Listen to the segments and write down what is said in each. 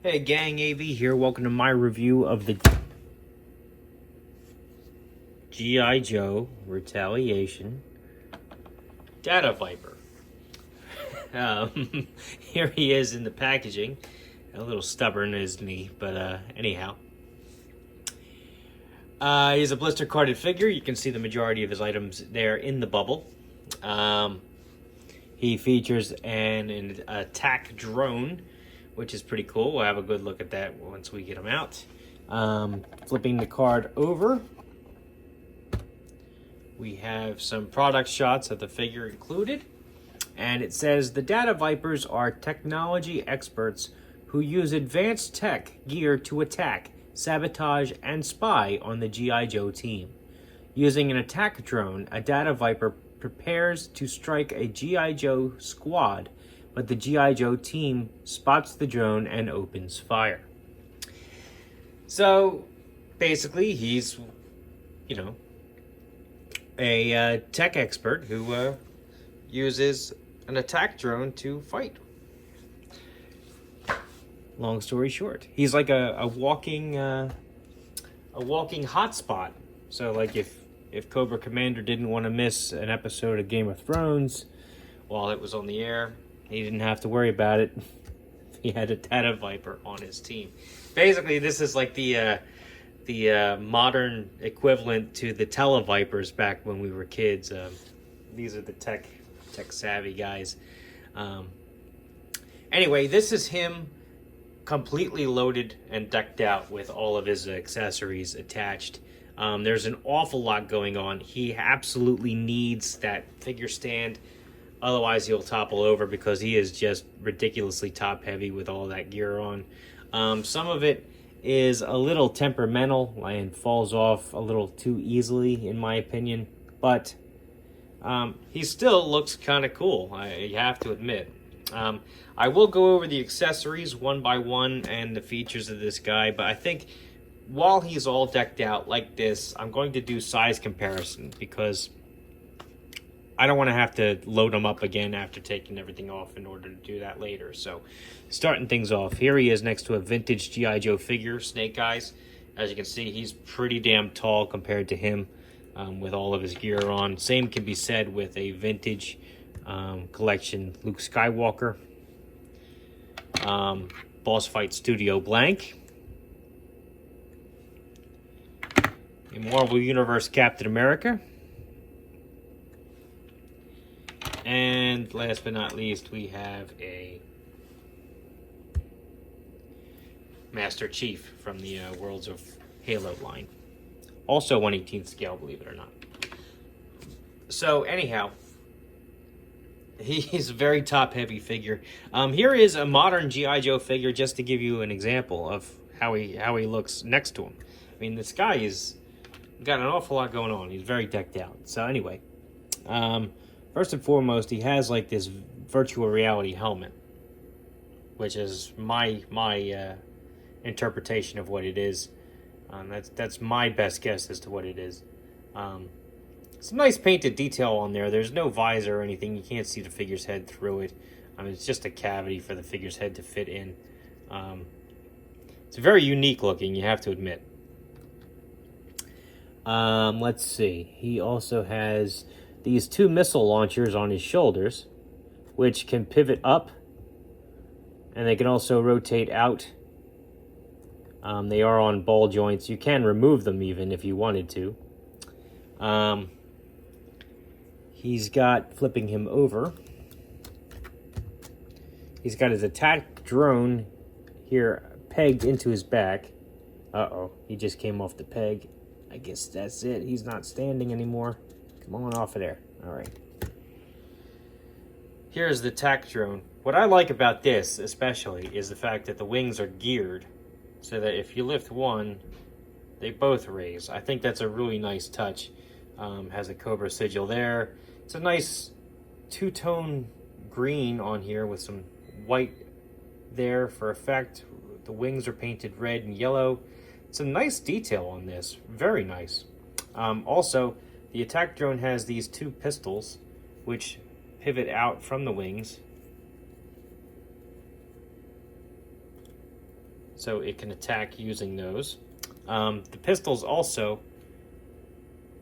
Hey gang, AV here. Welcome to my review of the GI Joe Retaliation Data Viper. Here he is in the packaging. A little stubborn, isn't he? But anyhow. He's a blister carded figure. You can see the majority of his items there in the bubble. He features an attack drone, which is pretty cool. We'll have a good look at that once we get him out. Flipping the card over, we have some product shots of the figure included. And it says, the Data Vipers are technology experts who use advanced tech gear to attack, sabotage, and spy on the GI Joe team. Using an attack drone, a Data Viper prepares to strike a GI Joe squad, but the GI Joe team spots the drone and opens fire. So, basically, he's, a tech expert who uses an attack drone to fight. Long story short, he's like a walking hotspot. So, like if Cobra Commander didn't want to miss an episode of Game of Thrones while it was on the air, he didn't have to worry about it. He had a Data Viper on his team. Basically, this is like the modern equivalent to the Televipers back when we were kids. These are the tech savvy guys. Anyway, this is him completely loaded and decked out with all of his accessories attached. There's an awful lot going on. He absolutely needs that figure stand. Otherwise, he'll topple over because he is just ridiculously top-heavy with all that gear on. Some of it is a little temperamental and falls off a little too easily, in my opinion. But he still looks kind of cool, you have to admit. I will go over the accessories one by one and the features of this guy, but I think while he's all decked out like this, I'm going to do size comparison because I don't want to have to load him up again after taking everything off in order to do that later. So, starting things off, here he is next to a vintage G.I. Joe figure, Snake Eyes. As you can see, he's pretty damn tall compared to him with all of his gear on. Same can be said with a vintage collection Luke Skywalker. Boss Fight Studio Blank. A Marvel Universe Captain America. And last but not least, we have a Master Chief from the Worlds of Halo line. Also 1/18th scale, believe it or not. So, anyhow, he's a very top-heavy figure. Here is a modern G.I. Joe figure, just to give you an example of how he looks next to him. I mean, this guy is got an awful lot going on. He's very decked out. So, anyway, first and foremost, he has like this virtual reality helmet, which is my interpretation of what it is. That's my best guess as to what it is. Some nice painted detail on there. There's no visor or anything. You can't see the figure's head through it. It's just a cavity for the figure's head to fit in. It's very unique looking, you have to admit. Let's see. He also has these two missile launchers on his shoulders, which can pivot up, and they can also rotate out. They are on ball joints. You can remove them even if you wanted to. He's got, flipping him over, he's got his attack drone here pegged into his back. Uh-oh, he just came off the peg. I guess that's it. He's not standing anymore. Come on off of there. All right. Here's the attack drone. What I like about this, especially, is the fact that the wings are geared so that if you lift one, they both raise. I think that's a really nice touch. Has a Cobra sigil there. It's a nice two-tone green on here with some white there for effect. The wings are painted red and yellow. It's a nice detail on this. Very nice. Also, the attack drone has these two pistols, which pivot out from the wings. so it can attack using those. The pistols also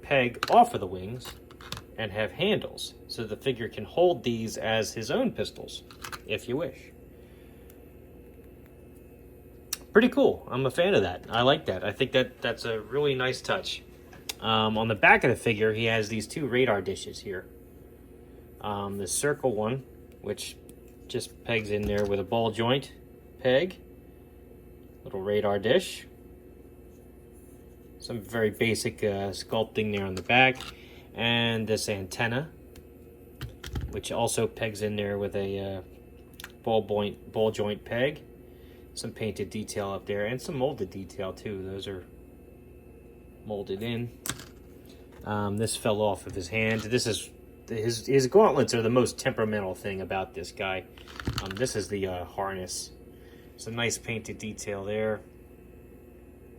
peg off of the wings and have handles, so the figure can hold these as his own pistols, if you wish. Pretty cool. I'm a fan of that. I like that. I think that's a really nice touch. On the back of the figure, he has these two radar dishes here. The circle one, which just pegs in there with a ball joint peg. Little radar dish. Some very basic sculpting there on the back. And this antenna, which also pegs in there with a ball joint peg. Some painted detail up there, and some molded detail too. Those are molded in. This fell off of his hand. This is his gauntlets are the most temperamental thing about this guy. This is the harness. Some nice painted detail there.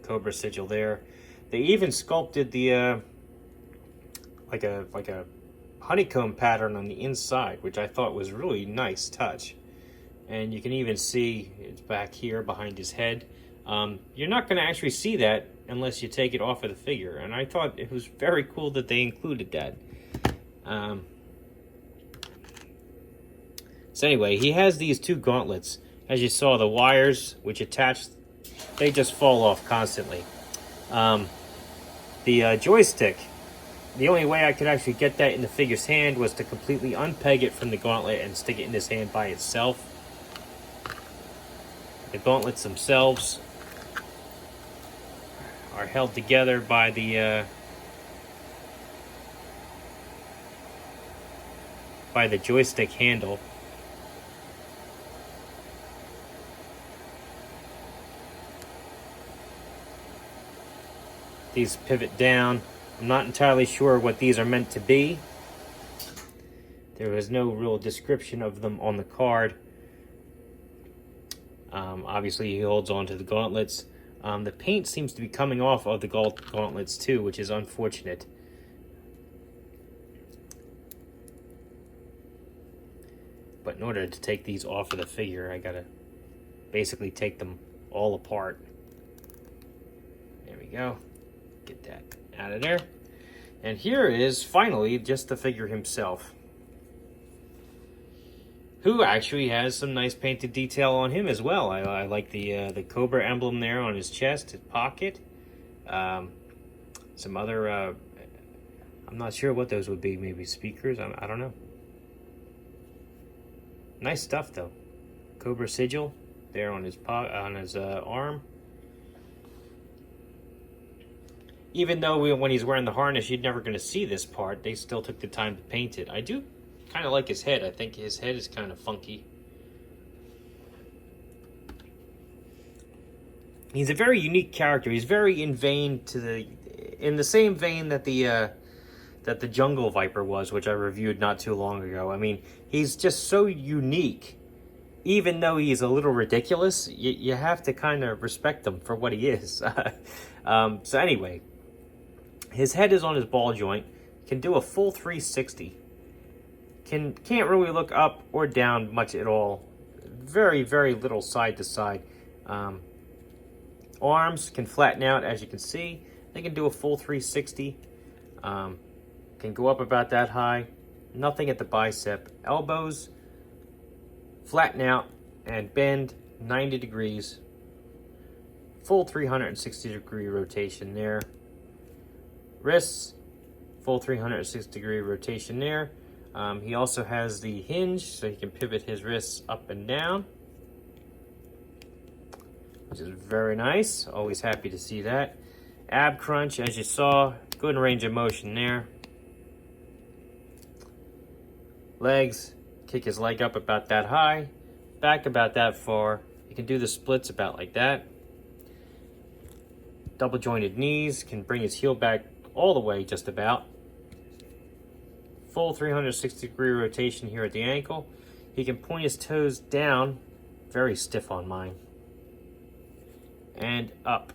Cobra sigil there. They even sculpted the like a honeycomb pattern on the inside, which I thought was really nice touch. And you can even see it's back here behind his head. You're not going to actually see that unless you take it off of the figure. And I thought it was very cool that they included that. So anyway, he has these two gauntlets. As you saw, the wires which attach, they just fall off constantly. The joystick, the only way I could actually get that in the figure's hand was to completely unpeg it from the gauntlet and stick it in his hand by itself. The gauntlets themselves are held together by the joystick handle. These pivot down. I'm not entirely sure what these are meant to be. There was no real description of them on the card. Obviously, he holds on to the gauntlets. The paint seems to be coming off of the gauntlets too, which is unfortunate. But in order to take these off of the figure, I gotta basically take them all apart. There we go. Get that out of there. And here is finally just the figure himself, who actually has some nice painted detail on him as well. I like the Cobra emblem there on his chest, his pocket. Some other, I'm not sure what those would be. Maybe speakers. I don't know. Nice stuff though. Cobra sigil there on his arm. Even though when he's wearing the harness, you're never going to see this part, they still took the time to paint it. I do kind of like his head. I think his head is kind of funky. He's a very unique character. He's very in the same vein that the Jungle Viper was, which I reviewed not too long ago. I mean, he's just so unique. Even though he's a little ridiculous, you have to kind of respect him for what he is. So anyway, his head is on his ball joint. Can do a full 360. Can't really look up or down much at all. Very, very little side to side. Arms can flatten out, as you can see. They can do a full 360. Can go up about that high. Nothing at the bicep. Elbows flatten out and bend 90 degrees. Full 360-degree rotation there. Wrists, full 360-degree rotation there. He also has the hinge, so he can pivot his wrists up and down, which is very nice. Always happy to see that. Ab crunch, as you saw, good range of motion there. Legs, kick his leg up about that high, back about that far. You can do the splits about like that. Double jointed knees, can bring his heel back all the way just about. Full 360-degree rotation here at the ankle. He can point his toes down, very stiff on mine, and up.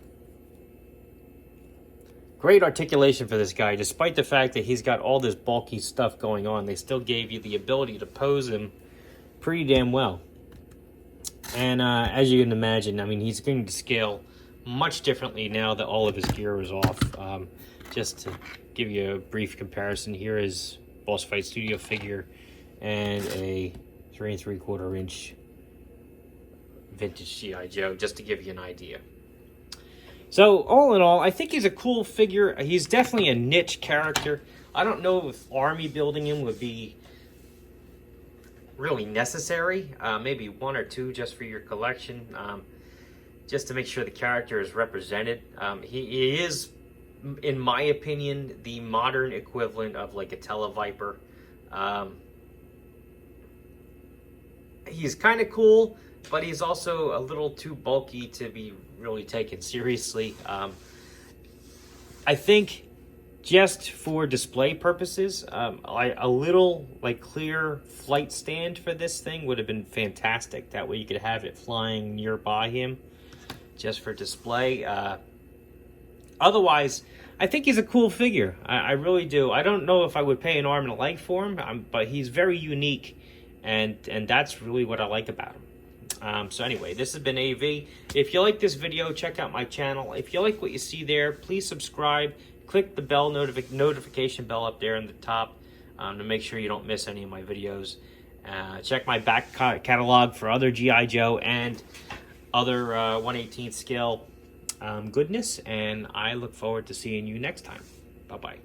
Great articulation for this guy. Despite the fact that he's got all this bulky stuff going on, they still gave you the ability to pose him pretty damn well. And as you can imagine, I mean, he's going to scale much differently now that all of his gear is off. Just to give you a brief comparison, here is Boss Fight Studio figure and a 3 3/4 inch vintage GI Joe, just to give you an idea. So all in all, I think he's a cool figure. He's definitely a niche character. I don't know if army building him would be really necessary. Maybe 1 or 2 just for your collection, just to make sure the character is represented. He is, in my opinion, the modern equivalent of like a Televiper. He's kind of cool, but he's also a little too bulky to be really taken seriously. I think just for display purposes, a little like clear flight stand for this thing would have been fantastic. That way you could have it flying nearby him just for display. Otherwise, I think he's a cool figure. I really do. I don't know if I would pay an arm and a leg for him, but he's very unique, and that's really what I like about him. So anyway, this has been AV. If you like this video, check out my channel. If you like what you see there, please subscribe. Click the bell notification bell up there in the top to make sure you don't miss any of my videos. Check my back catalog for other GI Joe and other 1/18 scale goodness, and I look forward to seeing you next time. Bye-bye.